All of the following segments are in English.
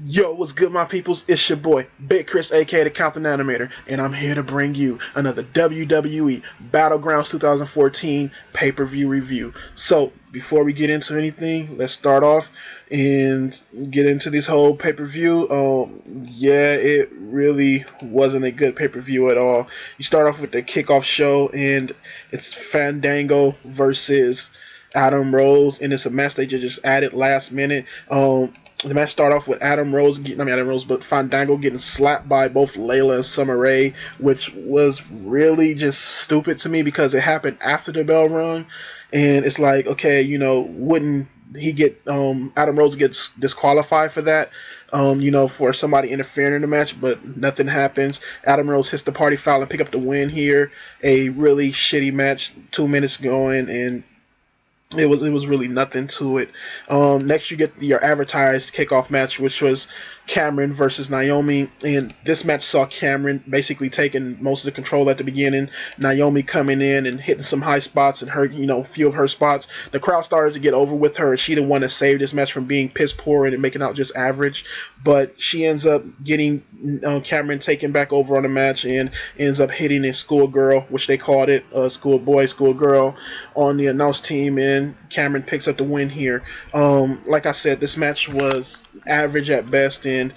Yo, what's good, my peoples? It's your boy, Big Chris, aka the Countdown Animator, and I'm here to bring you another WWE Battlegrounds 2014 pay-per-view review. So, before we get into anything, let's start off and get into this whole pay-per-view. Yeah, it really wasn't a good pay-per-view at all. You start off with the Kickoff Show, and it's Fandango versus Adam Rose, and it's a match they just added last minute. The match started off with but Fandango getting slapped by both Layla and Summer Rae, which was really just stupid to me because it happened after the bell rung, and it's like, okay, wouldn't he get Adam Rose gets disqualified for that? For somebody interfering in the match, but nothing happens. Adam Rose hits the party foul and pick up the win here. A really shitty match, 2 minutes going, and it was really nothing to it. Next, you get your advertised kickoff match, which was Cameron versus Naomi, and this match saw Cameron basically taking most of the control at the beginning. Naomi coming in and hitting some high spots and her, a few of her spots. The crowd started to get over with her, and she the one that saved this match from being piss poor and making out just average. But she ends up getting Cameron taken back over on the match and ends up hitting a schoolgirl, which they called it, schoolboy, schoolgirl, on the announce team, and Cameron picks up the win here. Like I said, this match was average at best, and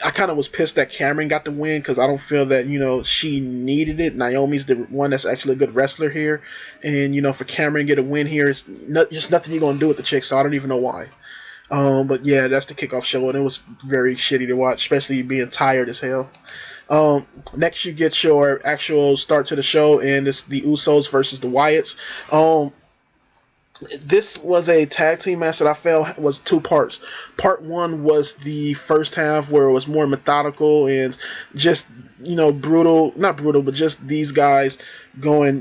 I kind of was pissed that Cameron got the win because I don't feel that she needed it. Naomi's the one that's actually a good wrestler here, and for Cameron to get a win here, it's just nothing you're gonna do with the chick. So I don't even know why. But yeah, that's the Kickoff Show, and it was very shitty to watch, especially being tired as hell. Next, you get your actual start to the show, and it's the Usos versus the Wyatts. This was a tag team match that I felt was two parts. Part one was the first half where it was more methodical and just, brutal, not brutal, but just these guys going,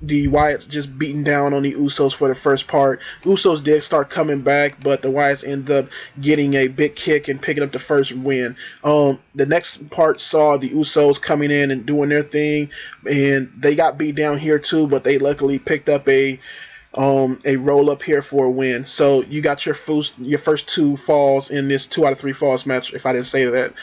the Wyatts just beating down on the Usos for the first part. Usos did start coming back, but the Wyatts ended up getting a big kick and picking up the first win. The next part saw the Usos coming in and doing their thing, and they got beat down here too, but they luckily picked up a roll up here for a win. So you got your first two falls in this 2 out of 3 falls match, if I didn't say that.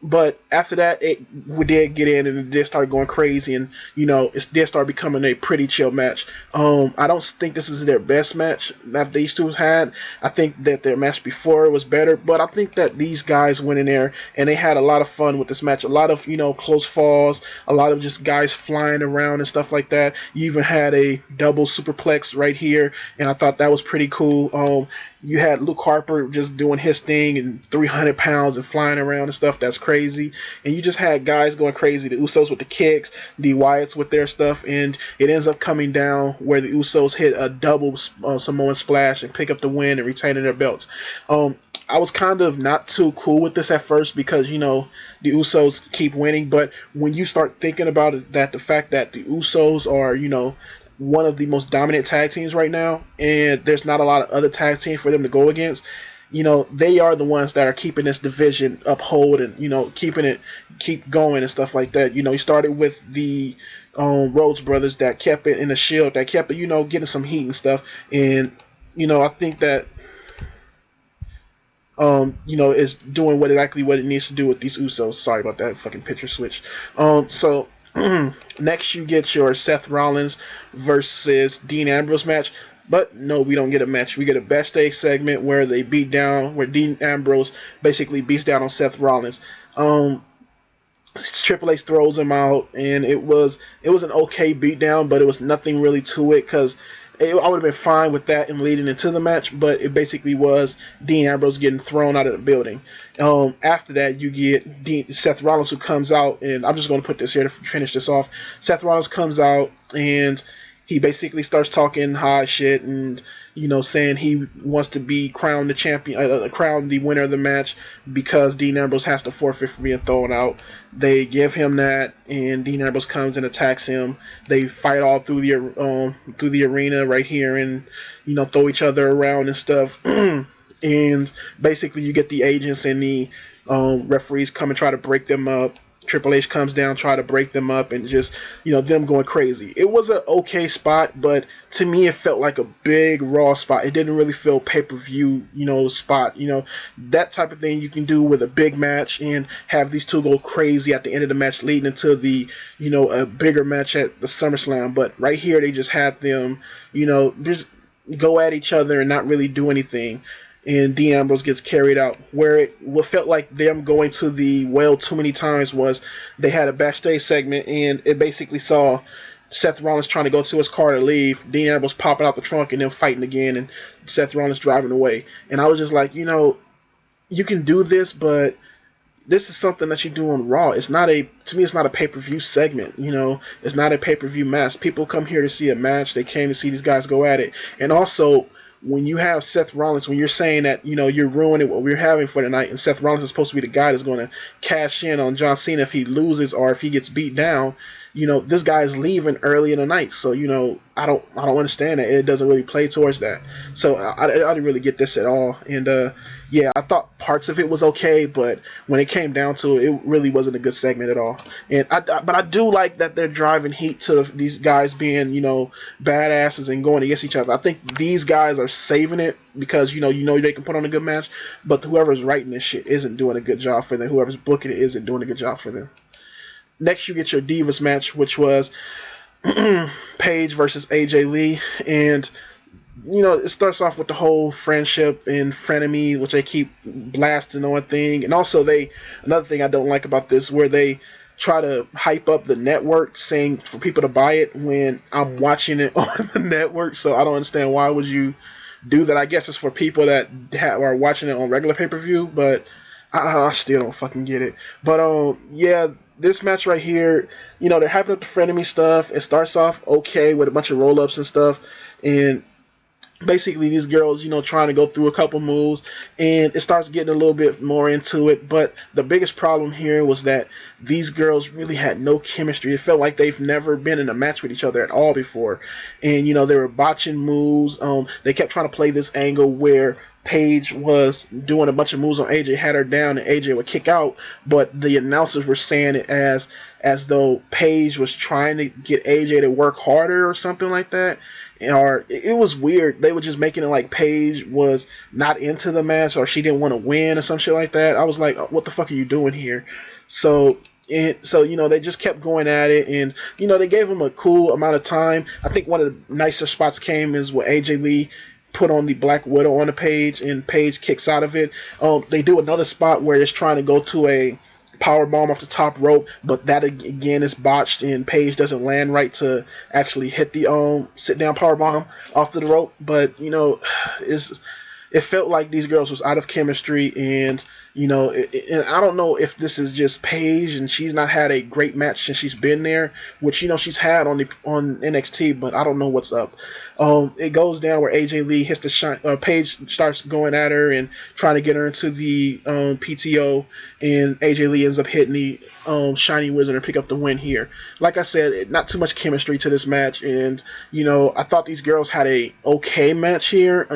But after that, we did get in and it did start going crazy, and it did start becoming a pretty chill match. I don't think this is their best match that these two had. I think that their match before was better, but I think that these guys went in there and they had a lot of fun with this match. A lot of close falls, a lot of just guys flying around and stuff like that. You even had a double superplex right here, and I thought that was pretty cool. You had Luke Harper just doing his thing and 300 pounds and flying around and stuff. That's crazy. And you just had guys going crazy. The Usos with the kicks, the Wyatts with their stuff, and it ends up coming down where the Usos hit a double Samoan splash and pick up the win and retaining their belts. I was kind of not too cool with this at first because, the Usos keep winning. But when you start thinking about it, that the fact that the Usos are, one of the most dominant tag teams right now, and there's not a lot of other tag teams for them to go against. They are the ones that are keeping this division uphold and keep going and stuff like that. You started with the Rhodes brothers that kept it in the Shield, that kept it, getting some heat and stuff, and I think that is doing exactly what it needs to do with these Usos. Sorry about that fucking picture switch. So next, you get your Seth Rollins versus Dean Ambrose match. But no, we don't get a match. We get a backstage segment where where Dean Ambrose basically beats down on Seth Rollins. Triple H throws him out, and it was an okay beatdown, but it was nothing really to it because I would have been fine with that and leading into the match, but it basically was Dean Ambrose getting thrown out of the building. After that, you get Seth Rollins, who comes out, and I'm just going to put this here to finish this off. Seth Rollins comes out, and he basically starts talking high shit and saying he wants to be crowned the champion, crowned the winner of the match because Dean Ambrose has to forfeit for being thrown out. They give him that, and Dean Ambrose comes and attacks him. They fight all through the arena right here, and throw each other around and stuff. And basically, you get the agents and the referees come and try to break them up. Triple H comes down, try to break them up, and just, them going crazy. It was an okay spot, but to me it felt like a big Raw spot. It didn't really feel pay-per-view, spot. That type of thing you can do with a big match and have these two go crazy at the end of the match, leading into the, a bigger match at the SummerSlam. But right here they just had them, just go at each other and not really do anything. And Dean Ambrose gets carried out. What felt like them going to the well too many times was they had a backstage segment, and it basically saw Seth Rollins trying to go to his car to leave, Dean Ambrose popping out the trunk and then fighting again, and Seth Rollins driving away. And I was just like, you can do this, but this is something that you do on Raw. To me, it's not a pay-per-view segment. It's not a pay-per-view match. People come here to see a match. They came to see these guys go at it. And also, when you have Seth Rollins, when you're saying that, you're ruining what we're having for tonight, and Seth Rollins is supposed to be the guy that's going to cash in on John Cena if he loses or if he gets beat down, this guy is leaving early in the night. So, I don't understand that. It doesn't really play towards that. So I didn't really get this at all. And yeah, I thought parts of it was okay, but when it came down to it, it really wasn't a good segment at all. And but I do like that they're driving heat to these guys being, badasses and going against each other. I think these guys are saving it because, they can put on a good match, but whoever's writing this shit isn't doing a good job for them. Whoever's booking it isn't doing a good job for them. Next, you get your Divas match, which was Paige versus AJ Lee. And, it starts off with the whole friendship and frenemy, which they keep blasting on thing. And also, another thing I don't like about this, where they try to hype up the network, saying for people to buy it when I'm watching it on the network. So I don't understand, why would you do that? I guess it's for people that are watching it on regular pay-per-view, but I still don't fucking get it. But yeah, this match right here, they're hyping up the frenemy stuff. It starts off okay with a bunch of roll-ups and stuff, and basically these girls, trying to go through a couple moves, and it starts getting a little bit more into it. But the biggest problem here was that these girls really had no chemistry. It felt like they've never been in a match with each other at all before. And, they were botching moves. They kept trying to play this angle where Paige was doing a bunch of moves on AJ, had her down, and AJ would kick out, but the announcers were saying it as though Paige was trying to get AJ to work harder or something like that. Or it was weird. They were just making it like Paige was not into the match, or she didn't want to win or some shit like that. I was like, what the fuck are you doing here? So they just kept going at it, and they gave them a cool amount of time. I think one of the nicer spots came is where AJ Lee put on the Black Widow on the Paige, and Paige kicks out of it. They do another spot where it's trying to go to a power bomb off the top rope, but that again is botched, and Paige doesn't land right to actually hit the sit down power bomb off the rope. But it felt like these girls was out of chemistry, and and I don't know if this is just Paige and she's not had a great match since she's been there, which she's had on NXT, but I don't know what's up. It goes down where AJ Lee hits the Paige starts going at her and trying to get her into the PTO, and AJ Lee ends up hitting the Shiny Wizard and pick up the win here. Like I said, not too much chemistry to this match, and I thought these girls had a okay match here.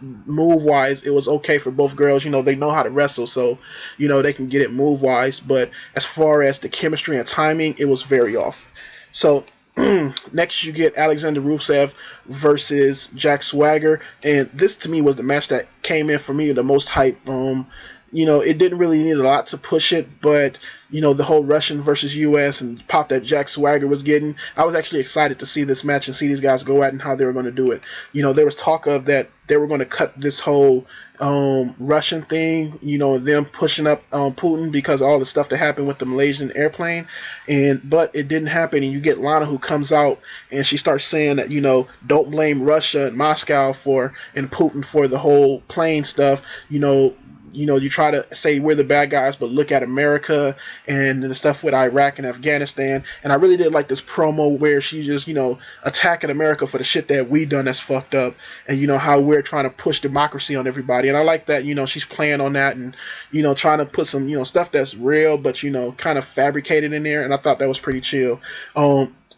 Move wise, it was okay for both girls. They know how to wrestle, so they can get it move wise. But as far as the chemistry and timing, it was very off. So next, you get Alexander Rusev versus Jack Swagger, and this to me was the match that came in for me the most hype. It didn't really need a lot to push it, but the whole Russian versus US and pop that Jack Swagger was getting, I was actually excited to see this match and see these guys go at and how they were going to do it. There was talk of that they were going to cut this whole Russian thing, them pushing up Putin because of all the stuff that happened with the Malaysian airplane, but it didn't happen. And you get Lana, who comes out and she starts saying that don't blame Russia and Moscow and Putin for the whole plane stuff. You try to say we're the bad guys, but look at America and the stuff with Iraq and Afghanistan. And I really did like this promo where she just, attacking America for the shit that we done that's fucked up, and how we're trying to push democracy on everybody. And I like that, she's playing on that and, trying to put some, stuff that's real, but, kind of fabricated in there. And I thought that was pretty chill.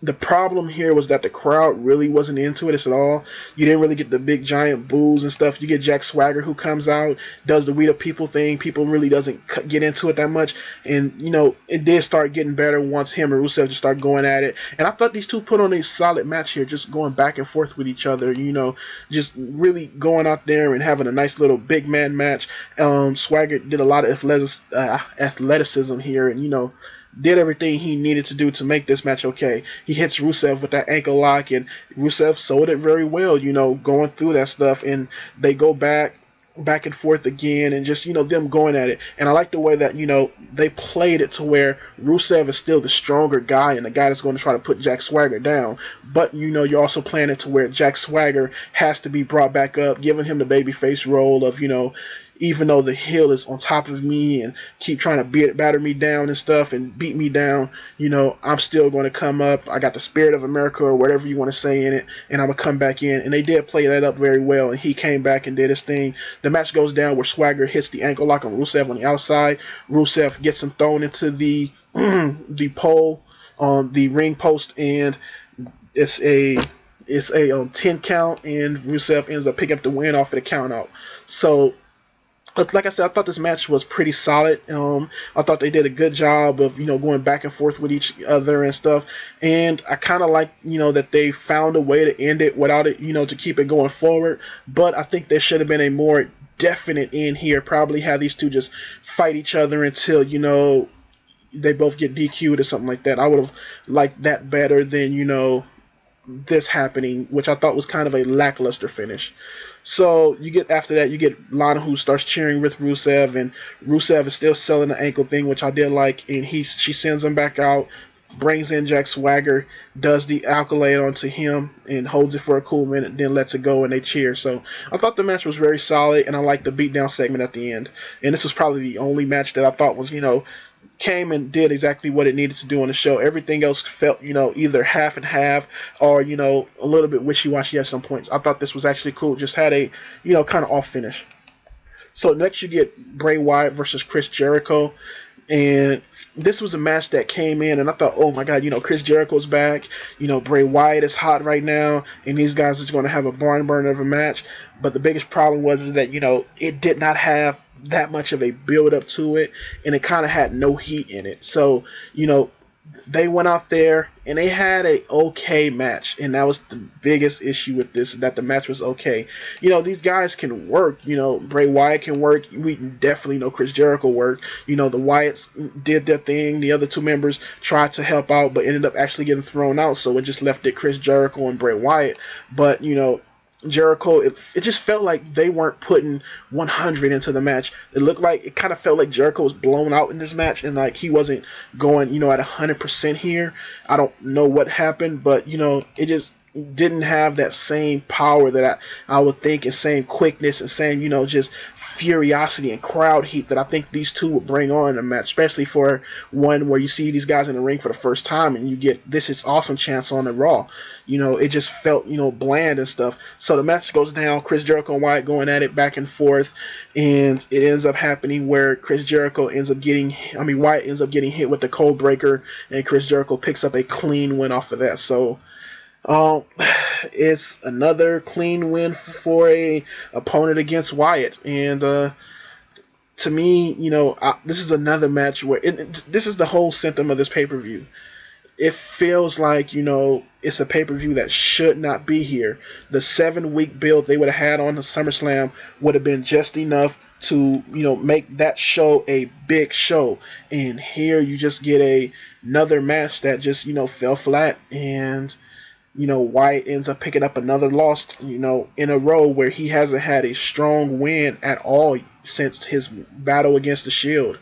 The problem here was that the crowd really wasn't into it at all. You didn't really get the big giant boos and stuff. You get Jack Swagger who comes out, does the We the People thing. People really doesn't get into it that much. And, it did start getting better once him and Rusev just start going at it. And I thought these two put on a solid match here, just going back and forth with each other, just really going out there and having a nice little big man match. Swagger did a lot of athleticism here, and, did everything he needed to do to make this match okay. He hits Rusev with that ankle lock, and Rusev sold it very well, going through that stuff, and they go back and forth again, and just, them going at it. And I like the way that, they played it to where Rusev is still the stronger guy and the guy that's going to try to put Jack Swagger down. But, you're also playing it to where Jack Swagger has to be brought back up, giving him the babyface role of, even though the heel is on top of me and keep trying to batter me down and stuff and beat me down, I'm still going to come up. I got the spirit of America or whatever you want to say in it, and I'm going to come back in. And they did play that up very well, and he came back and did his thing. The match goes down where Swagger hits the ankle lock on Rusev on the outside. Rusev gets him thrown into the pole on the ring post, and it's a 10 count, and Rusev ends up picking up the win off of the count out. So, like I said, I thought this match was pretty solid. I thought they did a good job of, going back and forth with each other and stuff. And I kind of like, that they found a way to end it without it, to keep it going forward. But I think there should have been a more definite end here. Probably have these two just fight each other until, they both get DQ'd or something like that. I would have liked that better than, this happening, which I thought was kind of a lackluster finish. So after that, you get Lana, who starts cheering with Rusev, and Rusev is still selling the ankle thing, which I did like, and she sends him back out, brings in Jack Swagger, does the accolade onto him, and holds it for a cool minute, then lets it go, and they cheer. So I thought the match was very solid, and I liked the beatdown segment at the end. And this was probably the only match that I thought was, came and did exactly what it needed to do on the show. Everything else felt, either half and half or, a little bit wishy-washy at some points. I thought this was actually cool. Just had a, kind of off finish. So next you get Bray Wyatt versus Chris Jericho. And this was a match that came in, and I thought, oh my God, Chris Jericho's back. Bray Wyatt is hot right now, and these guys are going to have a barn burner of a match. But the biggest problem was that, it did not have that much of a build up to it, and it kind of had no heat in it. So, they went out there and they had a okay match, and that was the biggest issue with this, that the match was okay. These guys can work. Bray Wyatt can work. We definitely know Chris Jericho worked. The Wyatts did their thing. The other two members tried to help out, but ended up actually getting thrown out, so it just left it Chris Jericho and Bray Wyatt. But, Jericho, it just felt like they weren't putting 100 into the match. It kind of felt like Jericho was blown out in this match, and like he wasn't going, at 100% here. I don't know what happened, but it just didn't have that same power that I would think, and same quickness and same, just furiosity and crowd heat that I think these two would bring on in a match, especially for one where you see these guys in the ring for the first time and you get this is awesome chance on the Raw. It just felt, bland and stuff. So the match goes down, Chris Jericho and Wyatt going at it back and forth, and it ends up happening where Wyatt ends up getting hit with the cold breaker, and Chris Jericho picks up a clean win off of that. So it's another clean win for a opponent against Wyatt, and to me, this is another match where this is the whole symptom of this pay-per-view. It feels like, it's a pay-per-view that should not be here. The 7-week build they would have had on the SummerSlam would have been just enough to, make that show a big show. And here you just get another match that just, fell flat, and Wyatt ends up picking up another loss, in a row where he hasn't had a strong win at all since his battle against the Shield.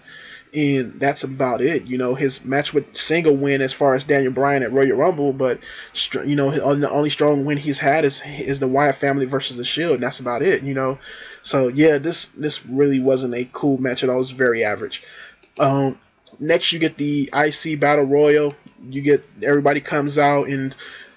And that's about it. His match with single win as far as Daniel Bryan at Royal Rumble, but the only strong win he's had is the Wyatt family versus the Shield, and that's about it. So yeah, this really wasn't a cool match at all. It was very average. Next, you get the Icy Battle Royal. Everybody comes out and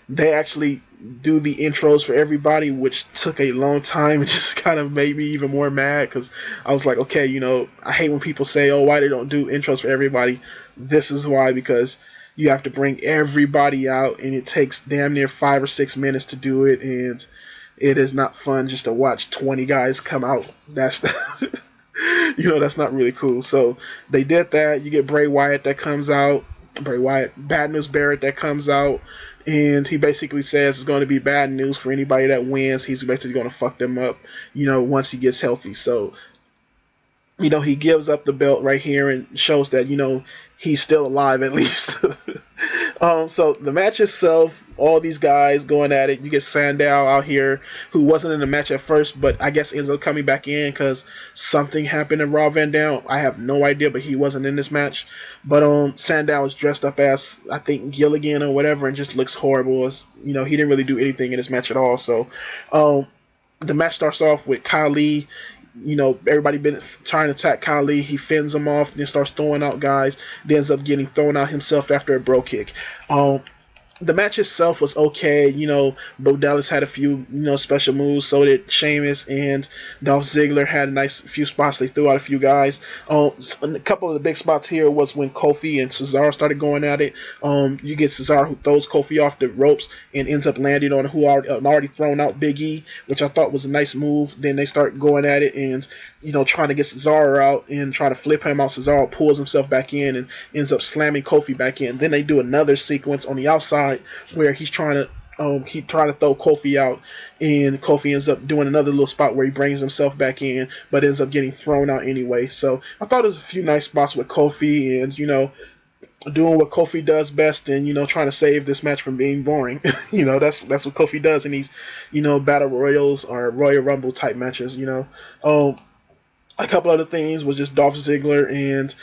they actually do the intros for everybody, which took a long time and just kind of made me even more mad, because I was like, okay, I hate when people say, oh, why they don't do intros for everybody. This is why, because you have to bring everybody out, and it takes damn near 5 or 6 minutes to do it, and it is not fun just to watch 20 guys come out. That's that's not really cool. So they did that. You get Bray Wyatt that comes out. Bray Wyatt, Bad News Barrett that comes out, and he basically says it's going to be bad news for anybody that wins. He's basically going to fuck them up, once he gets healthy. So, he gives up the belt right here and shows that, he's still alive at least. So the match itself, all these guys going at it. You get Sandow out here, who wasn't in the match at first, but I guess ends up coming back in because something happened in Raw Van Dam. I have no idea, but he wasn't in this match. But Sandow is dressed up as, I think, Gilligan or whatever, and just looks horrible. He didn't really do anything in this match at all. So the match starts off with Khali. Everybody been trying to attack Khali. He fends them off, then starts throwing out guys. Then ends up getting thrown out himself after a bro kick. The match itself was okay. Bo Dallas had a few, special moves. So did Sheamus, and Dolph Ziggler had a nice few spots. They threw out a few guys. A couple of the big spots here was when Kofi and Cesaro started going at it. You get Cesaro, who throws Kofi off the ropes and ends up landing on already thrown out Big E, which I thought was a nice move. Then they start going at it and trying to get Cesaro out and try to flip him out. Cesaro pulls himself back in and ends up slamming Kofi back in. Then they do another sequence on the outside where he's trying to throw Kofi out, and Kofi ends up doing another little spot where he brings himself back in, but ends up getting thrown out anyway. So I thought there was a few nice spots with Kofi, and doing what Kofi does best, and trying to save this match from being boring. That's what Kofi does in these battle royals or Royal Rumble type matches. A couple other things was just Dolph Ziggler and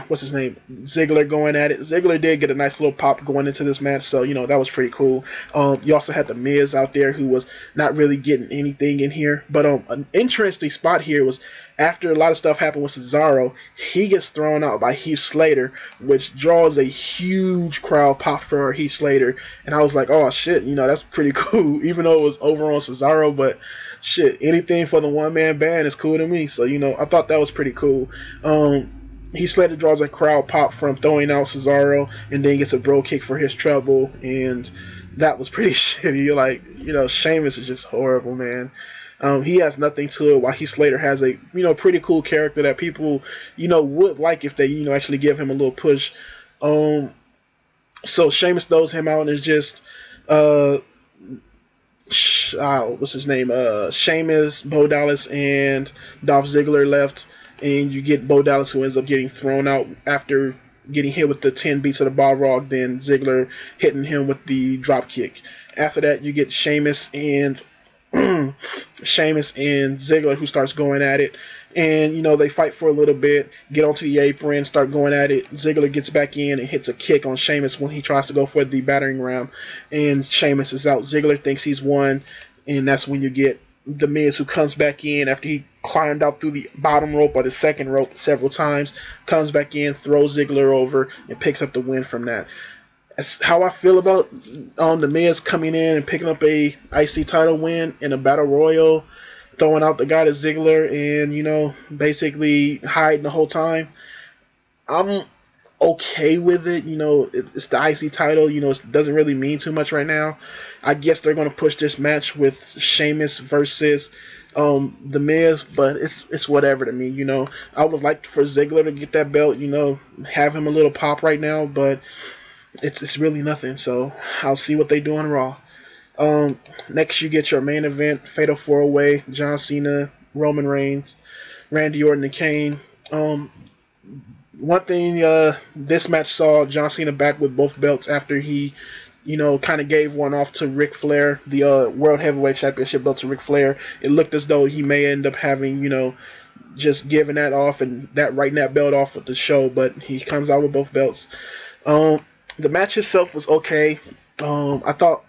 what's his name? Ziggler going at it. Ziggler did get a nice little pop going into this match, so that was pretty cool. You also had the Miz out there, who was not really getting anything in here. But an interesting spot here was after a lot of stuff happened with Cesaro, he gets thrown out by Heath Slater, which draws a huge crowd pop for Heath Slater. And I was like, oh shit, that's pretty cool. Even though it was over on Cesaro, but shit, anything for the one-man band is cool to me. So I thought that was pretty cool. Heath Slater draws a crowd pop from throwing out Cesaro, and then gets a bro kick for his trouble, and that was pretty shitty. You're like, Sheamus is just horrible, man. He has nothing to it, while Heath Slater has a pretty cool character that people would like if they actually give him a little push. So Sheamus throws him out, and it's just what's his name? Sheamus, Bo Dallas, and Dolph Ziggler left. And you get Bo Dallas, who ends up getting thrown out after getting hit with the 10 beats of the Balrog, then Ziggler hitting him with the drop kick. After that, you get Sheamus and Ziggler, who starts going at it. And, they fight for a little bit, get onto the apron, start going at it. Ziggler gets back in and hits a kick on Sheamus when he tries to go for the battering ram. And Sheamus is out. Ziggler thinks he's won, and that's when you get The Miz, who comes back in after he climbed out through the bottom rope or the second rope several times, comes back in, throws Ziggler over, and picks up the win from that. That's how I feel about The Miz coming in and picking up a IC title win in a Battle Royal, throwing out the guy to Ziggler, and, basically hiding the whole time. I'm okay with it. It's the IC title. It doesn't really mean too much right now. I guess they're going to push this match with Sheamus versus The Miz, but it's whatever to me. I would like for Ziggler to get that belt, have him a little pop right now, but it's really nothing. So I'll see what they do on Raw. Next, you get your main event, Fatal 4-Way, John Cena, Roman Reigns, Randy Orton, and Kane. One thing, this match saw John Cena back with both belts after he kind of gave one off to Ric Flair, the World Heavyweight Championship belt to Ric Flair. It looked as though he may end up having, just giving that off and that writing that belt off at the show, but he comes out with both belts. The match itself was okay. I thought,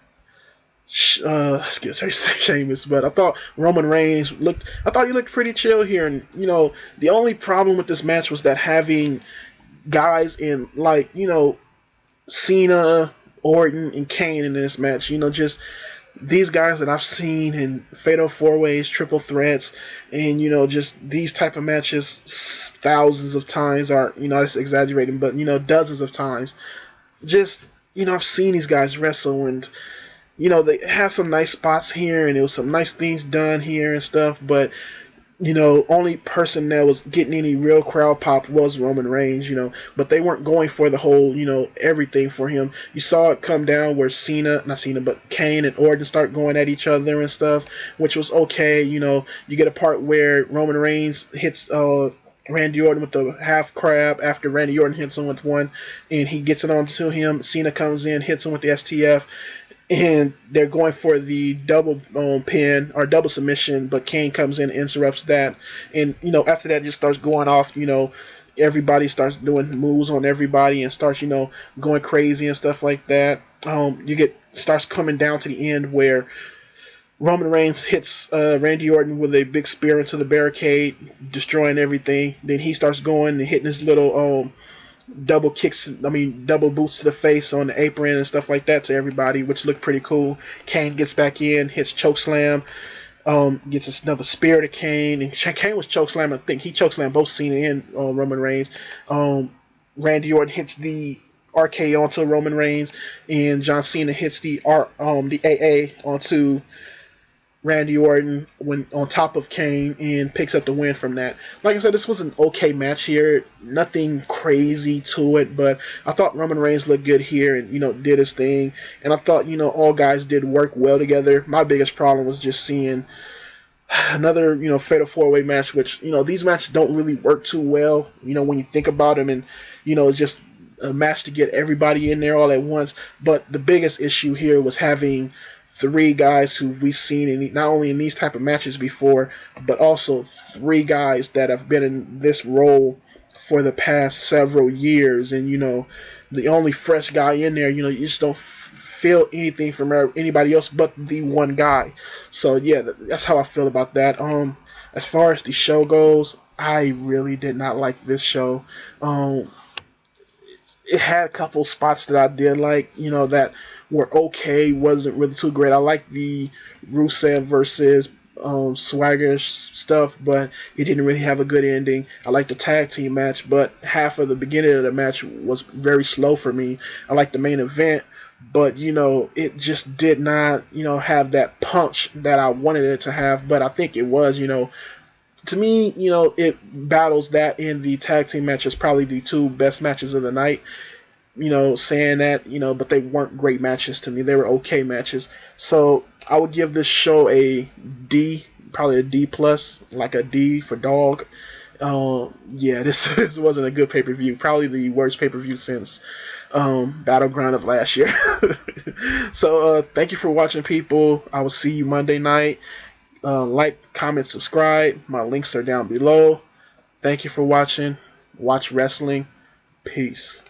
Sheamus, but I thought Roman Reigns looked pretty chill here, and the only problem with this match was that having guys in Cena, Orton, and Kane in this match, just these guys that I've seen in fatal four ways, triple threats, and just these type of matches thousands of times, are that's exaggerating, but dozens of times. Just I've seen these guys wrestle, and they have some nice spots here, and there was some nice things done here and stuff, but only person that was getting any real crowd pop was Roman Reigns, but they weren't going for the whole, everything for him. You saw it come down where but Kane and Orton start going at each other and stuff, which was okay. You get a part where Roman Reigns hits Randy Orton with the half crab after Randy Orton hits him with one, and he gets it onto him. Cena comes in, hits him with the STF, and they're going for the double pin or double submission, but Kane comes in and interrupts that. And after that, it just starts going off. Everybody starts doing moves on everybody and starts going crazy and stuff like that. Starts coming down to the end where Roman Reigns hits Randy Orton with a big spear into the barricade, destroying everything. Then he starts going and hitting his little double boots to the face on the apron and stuff like that to everybody, which looked pretty cool. Kane gets back in, hits chokeslam, gets another spear to Kane, and Kane was chokeslam. I think he chokeslammed both Cena and Roman Reigns. Randy Orton hits the RKO onto Roman Reigns, and John Cena hits the AA onto Randy Orton when on top of Kane and picks up the win from that. Like I said, this was an okay match here. Nothing crazy to it, but I thought Roman Reigns looked good here and did his thing. And I thought all guys did work well together. My biggest problem was just seeing another fatal four-way match, which these matches don't really work too well. When you think about them, and it's just a match to get everybody in there all at once. But the biggest issue here was having three guys who we've seen not only in these type of matches before, but also three guys that have been in this role for the past several years. And the only fresh guy in there, you just don't feel anything from anybody else but the one guy. So yeah, that's how I feel about that. As far as the show goes, I really did not like this show. It had a couple spots that I did like, that were okay, wasn't really too great. I like the Rusev versus Swagger stuff, but it didn't really have a good ending. I like the tag team match, but half of the beginning of the match was very slow for me. I like the main event, but it just did not have that punch that I wanted it to have. But I think it was to me, it battles that in the tag team matches, probably the two best matches of the night. Saying that, but they weren't great matches to me. They were okay matches. So I would give this show a D, probably a D plus, like a D for dog. Yeah, this wasn't a good pay-per-view. Probably the worst pay-per-view since Battleground of last year. So thank you for watching, people. I will see you Monday night. Like, comment, subscribe. My links are down below. Thank you for watching. Watch wrestling. Peace.